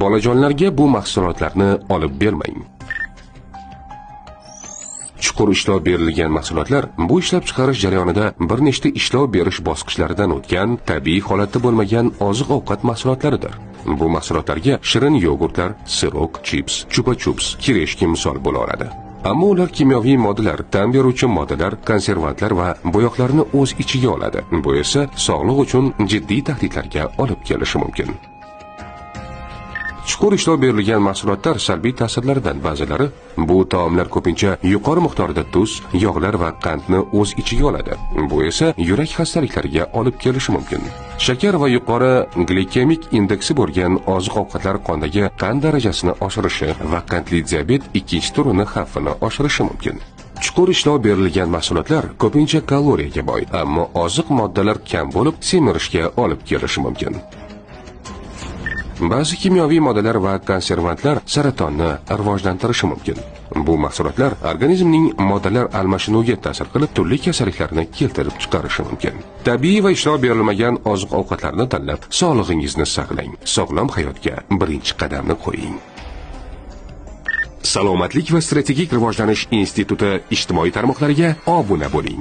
Bolajonlarga bu mahsulotlarni olib bermang. Chuqur ishlov berilgan mahsulotlar bu ishlab chiqarish jarayonida bir nechta ishlov berish bosqichlaridan o'tgan, tabiiy holatda bo'lmagan oziq-ovqat mahsulotlaridir. Bu mahsulotlarga shirin yogurtlar, sirok, chips, chupa-chups, kireshki misol bo'la oladi. Ammo ular kimyoviy moddalar, ta'm beruvchi moddalar, konservantlar va bo'yoqlarni o'z ichiga oladi. Bu esa sog'liq uchun jiddiy tahdidlarga olib kelishi mumkin. Chuqur ishlov berilgan mahsulotlar salbiy ta'sirlaridan ba'zilari bu taomlar ko'pincha yuqori miqdorda tuz, yog'lar va qandni o'z ichiga oladi. Bu esa yurak xastaliklariga olib kelishi mumkin. Shakar va yuqori glikemik indeksi bo'lgan oziq-ovqatlar qondagi qand darajasini oshirishi va qandli diabet ikkinchi turini xavfini oshirishi mumkin. Chuqur ishlov berilgan mahsulotlar ko'pincha kaloriyaga boy, ammo oziq moddalar kam bo'lib, semirishga olib kelishi mumkin. Ba'zi kimyoviy moddalar va konservantlar saratonni rivojlantirishi mumkin. Bu mahsulotlar organizmning moddalar almashinuviga ta'sir qilib, turli kasalliklarni keltirib chiqarishi mumkin. Tabiiy va ishlov berilmagan oziq-ovqatlarni tanlab, sog'lig'ingizni saqlang. Sog'lom hayotga birinchi qadamni qo'ying. Salomatlik va strategik rivojlanish instituti ijtimoiy tarmoqlariga obuna bo'ling.